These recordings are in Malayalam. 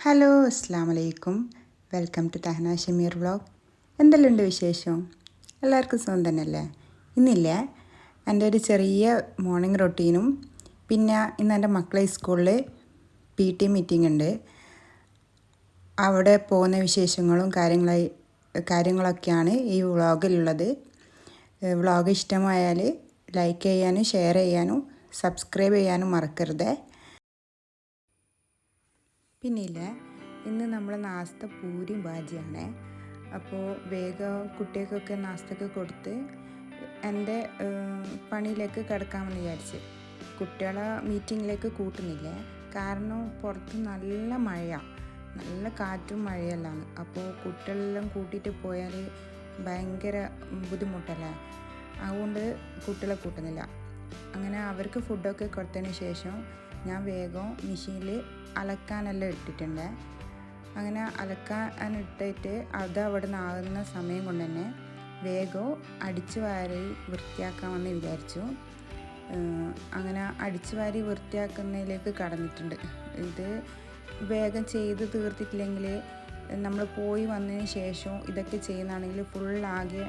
ഹലോ അസ്സാം വലൈക്കും. Welcome to Tahana Shameer vlog. എന്തെല്ലാം ഉണ്ട് വിശേഷം? എല്ലാവർക്കും സുഖം തന്നെയല്ലേ? ഇന്നില്ലേ എൻ്റെ ഒരു ചെറിയ മോർണിംഗ് റൊട്ടീനും പിന്നെ ഇന്ന് എൻ്റെ മക്കളെ സ്കൂളിൽ PT മീറ്റിംഗ് ഉണ്ട്. അവിടെ പോകുന്ന വിശേഷങ്ങളും കാര്യങ്ങളൊക്കെയാണ് ഈ വ്ളോഗിലുള്ളത്. വ്ളോഗ് ഇഷ്ടമായാൽ ലൈക്ക് ചെയ്യാനും ഷെയർ ചെയ്യാനും സബ്സ്ക്രൈബ് ചെയ്യാനും മറക്കരുത്. പിന്നില്ലേ ഇന്ന് നമ്മൾ നാസ്ത പൂരിയും ബാജിയാണ്. അപ്പോൾ വേഗം കുട്ടികൾക്കൊക്കെ നാസ്തയൊക്കെ കൊടുത്ത് എൻ്റെ പണിയിലേക്ക് കിടക്കാമെന്ന് വിചാരിച്ച്. കുട്ടികളെ മീറ്റിങ്ങിലേക്ക് കൂട്ടുന്നില്ലേ, കാരണം പുറത്ത് നല്ല മഴയാണ്, നല്ല കാറ്റും മഴയെല്ലാം. അപ്പോൾ കുട്ടികളെല്ലാം കൂട്ടിയിട്ട് പോയാൽ ഭയങ്കര ബുദ്ധിമുട്ടല്ലേ, അതുകൊണ്ട് കുട്ടികളെ കൂട്ടുന്നില്ല. അങ്ങനെ അവർക്ക് ഫുഡൊക്കെ കൊടുത്തതിന് ശേഷം ഞാൻ വേഗം മെഷീനിൽ അലക്കാനെല്ലാം ഇട്ടിട്ടുണ്ട്. അങ്ങനെ അലക്കാൻ ഇട്ടിട്ട് അത് അവിടെ നിന്ന് ആകുന്ന സമയം കൊണ്ട് തന്നെ വേഗം അടിച്ചു വാരി വൃത്തിയാക്കാമെന്ന് വിചാരിച്ചു. അങ്ങനെ അടിച്ചു വാരി വൃത്തിയാക്കുന്നതിലേക്ക് കടന്നിട്ടുണ്ട്. ഇത് വേഗം ചെയ്ത് തീർത്തിട്ടില്ലെങ്കിൽ നമ്മൾ പോയി വന്നതിന് ശേഷം ഇതൊക്കെ ചെയ്യുന്നതാണെങ്കിൽ ഫുള്ളാകെ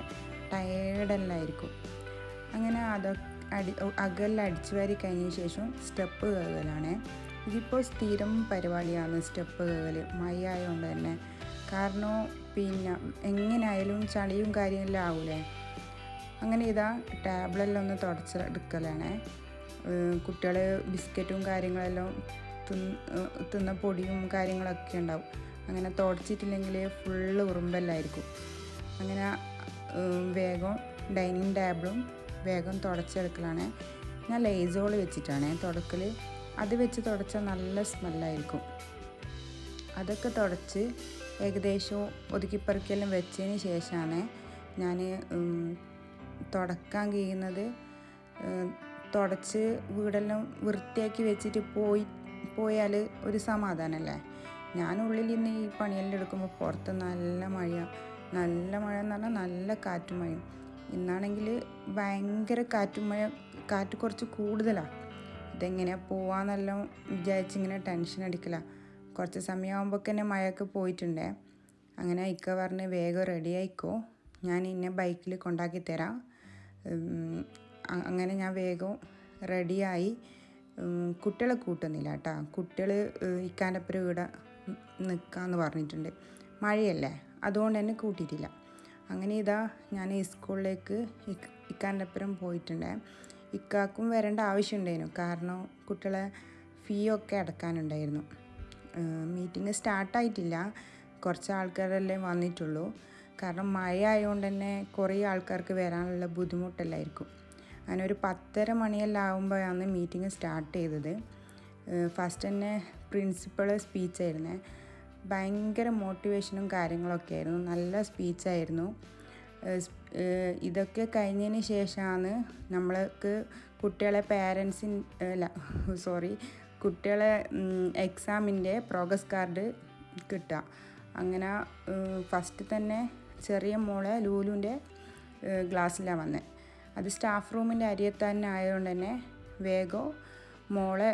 ടയേർഡെല്ലായിരിക്കും. അങ്ങനെ അകലെല്ലാം അടിച്ചു വാരി കഴിഞ്ഞ ശേഷം സ്റ്റെപ്പ് കഴുകലാണ്. ഇതിപ്പോൾ സ്ഥിരം പരിപാടിയാണ് സ്റ്റെപ്പ് കഴുകൽ, മഴ ആയതുകൊണ്ട് തന്നെ. കാരണം പിന്നെ എങ്ങനെയായാലും ചളിയും കാര്യമെല്ലാം ആവൂലേ. അങ്ങനെ ഇതാ ടേബിളെല്ലാം ഒന്ന് തുടച്ചെടുക്കലാണ്. കുട്ടികൾ ബിസ്ക്കറ്റും കാര്യങ്ങളെല്ലാം തിന്ന പൊടിയും കാര്യങ്ങളൊക്കെ ഉണ്ടാവും. അങ്ങനെ തുടച്ചിട്ടില്ലെങ്കിൽ ഫുള്ള് ഉറുമ്പെല്ലായിരിക്കും. അങ്ങനെ വേഗം ഡൈനിങ് ടേബിളും വേഗം തുടച്ചെടുക്കലാണ്. ഞാൻ ലൈസോൾ വെച്ചിട്ടാണ് തുടക്കൽ. അത് വെച്ച് തുടച്ചാൽ നല്ല സ്മെല്ലായിരിക്കും. അതൊക്കെ തുടച്ച് ഏകദേശം ഒതുക്കിപ്പറക്കെല്ലാം വെച്ചതിന് ശേഷമാണ് ഞാൻ തുടക്കാൻ കഴിയുന്നത്. തുടച്ച് വീടെല്ലാം വൃത്തിയാക്കി വെച്ചിട്ട് പോയാൽ ഒരു സമാധാനമല്ലേ. ഞാനുള്ളിൽ ഇന്ന് ഈ പണിയെല്ലാം എടുക്കുമ്പോൾ പുറത്ത് നല്ല മഴ എന്ന് പറഞ്ഞാൽ നല്ല കാറ്റും മഴയും. ഇന്നാണെങ്കിൽ ഭയങ്കര കാറ്റ് കുറച്ച് കൂടുതലാണ്. ഇതെങ്ങനെയാണ് പോവാന്നെല്ലാം വിചാരിച്ചിങ്ങനെ ടെൻഷൻ അടിക്കില്ല. കുറച്ച് സമയമാകുമ്പോൾ തന്നെ മഴയൊക്കെ പോയിട്ടുണ്ടേ. അങ്ങനെ ഇക്ക പറഞ്ഞ് വേഗം റെഡി ആയിക്കോ, ഞാൻ ഇന്നെ ബൈക്കിൽ കൊണ്ടാക്കി തരാം. അങ്ങനെ ഞാൻ വേഗം റെഡിയായി. കുട്ടികളെ കൂട്ടുന്നില്ല കേട്ടോ. കുട്ടികൾ ഇക്കാൻ്റെ ഒപ്പം ഇവിടെ നിൽക്കാമെന്ന് പറഞ്ഞിട്ടുണ്ട്. മഴയല്ലേ, അതുകൊണ്ട് തന്നെ കൂട്ടിയിട്ടില്ല. അങ്ങനെ ഇതാ ഞാൻ ഈ സ്കൂളിലേക്ക് ഇക്കാൻ്റെ ഒപ്പം പോയിട്ടുണ്ട്. ഇക്കാക്കും വരേണ്ട ആവശ്യമുണ്ടായിരുന്നു, കാരണം കുട്ടികളെ ഫീ ഒക്കെ അടക്കാനുണ്ടായിരുന്നു. മീറ്റിംഗ് സ്റ്റാർട്ടായിട്ടില്ല, കുറച്ച് ആൾക്കാരല്ലേ വന്നിട്ടുള്ളൂ. കാരണം മഴ ആയതുകൊണ്ട് തന്നെ കുറേ ആൾക്കാർക്ക് വരാനുള്ള ബുദ്ധിമുട്ടല്ലായിരിക്കും. അങ്ങനെ ഒരു 10:30 മണിയെല്ലാം ആകുമ്പോഴാണ് മീറ്റിംഗ് സ്റ്റാർട്ട് ചെയ്തത്. ഫസ്റ്റ് തന്നെ പ്രിൻസിപ്പൾ സ്പീച്ചായിരുന്നു. ഭയങ്കര മോട്ടിവേഷനും കാര്യങ്ങളൊക്കെ ആയിരുന്നു, നല്ല സ്പീച്ചായിരുന്നു. ഇതൊക്കെ കഴിഞ്ഞതിന് ശേഷമാണ് നമ്മൾക്ക് കുട്ടികളെ കുട്ടികളെ എക്സാമിൻ്റെ പ്രോഗ്രസ് കാർഡ് കിട്ടുക. അങ്ങനെ ഫസ്റ്റ് തന്നെ ചെറിയ മോളെ ലൂലുവിൻ്റെ ക്ലാസ്സിലാണ് വന്നത്. അത് സ്റ്റാഫ് റൂമിൻ്റെ അരിയത്ത് തന്നെ ആയതുകൊണ്ട് തന്നെ വേഗം മോളെ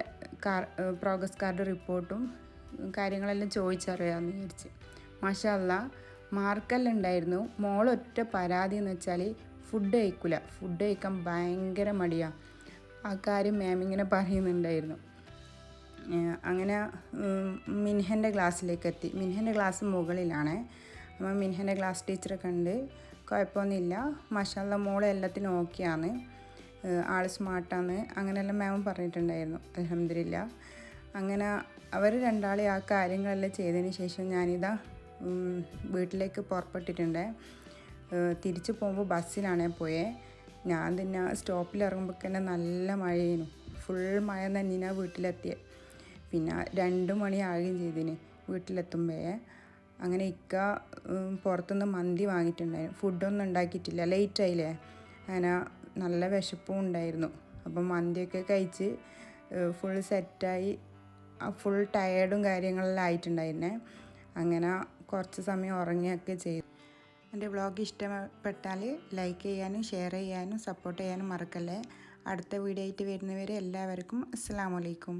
പ്രോഗ്രസ് കാർഡ് റിപ്പോർട്ടും കാര്യങ്ങളെല്ലാം ചോദിച്ചറിയാമെന്ന് വിചാരിച്ച്. മാഷാ അല്ലാഹ് മാർക്കെല്ലാം ഉണ്ടായിരുന്നു. മോളൊറ്റ പരാതി എന്ന് വെച്ചാൽ ഫുഡ് കഴിക്കാൻ ഭയങ്കര മടിയാണ്. ആ കാര്യം മാമിങ്ങനെ പറയുന്നുണ്ടായിരുന്നു. അങ്ങനെ മിൻഹൻ്റെ ക്ലാസ്സിലേക്ക് എത്തി. മിൻഹൻ്റെ ക്ലാസ് മുകളിലാണ്. അപ്പോൾ മിൻഹൻ്റെ ക്ലാസ് ടീച്ചറെ കണ്ട് കുഴപ്പമൊന്നുമില്ല, മാഷാ അല്ലാഹ് മോളെ എല്ലാത്തിനും ഓക്കെയാണ്, ആൾ സ്മാർട്ടാണ്, അങ്ങനെയെല്ലാം മാം പറഞ്ഞിട്ടുണ്ടായിരുന്നു. അൽഹംദുലില്ലാഹ്. അങ്ങനെ അവർ രണ്ടാളെ ആ കാര്യങ്ങളെല്ലാം ചെയ്തതിന് ശേഷം ഞാനിതാ വീട്ടിലേക്ക് പുറപ്പെട്ടിട്ടുണ്ട്. തിരിച്ചു പോകുമ്പോൾ ബസ്സിലാണ് പോയത്. ഞാൻ തന്നെ സ്റ്റോപ്പിൽ ഇറങ്ങുമ്പോൾ തന്നെ നല്ല മഴയായിരുന്നു. ഫുൾ മഴ നനഞ്ഞാൽ വീട്ടിലെത്തിയത്. പിന്നെ 2 മണി ആകുകയും ചെയ്തിന് വീട്ടിലെത്തുമ്പോഴേ. അങ്ങനെ ഇക്ക പുറത്തുനിന്ന് മന്തി വാങ്ങിയിട്ടുണ്ടായിരുന്നു. ഫുഡൊന്നും ഉണ്ടാക്കിയിട്ടില്ല, ലേറ്റായില്ലേ. അങ്ങനെ നല്ല വിശപ്പും ഉണ്ടായിരുന്നു. അപ്പം മന്തിയൊക്കെ കഴിച്ച് ഫുൾ സെറ്റായി. ഫുൾ ടയേർഡും കാര്യങ്ങളെല്ലാം ആയിട്ടുണ്ടായിരുന്നേ. അങ്ങനെ കുറച്ച് സമയം ഉറങ്ങുകയൊക്കെ ചെയ്തു. എൻ്റെ വ്ളോഗ് ഇഷ്ടപ്പെട്ടാൽ ലൈക്ക് ചെയ്യാനും ഷെയർ ചെയ്യാനും സപ്പോർട്ട് ചെയ്യാനും മറക്കല്ലേ. അടുത്ത വീഡിയോ ആയിട്ട് വരുന്നവരെ എല്ലാവർക്കും അസ്സലാമു അലൈക്കും.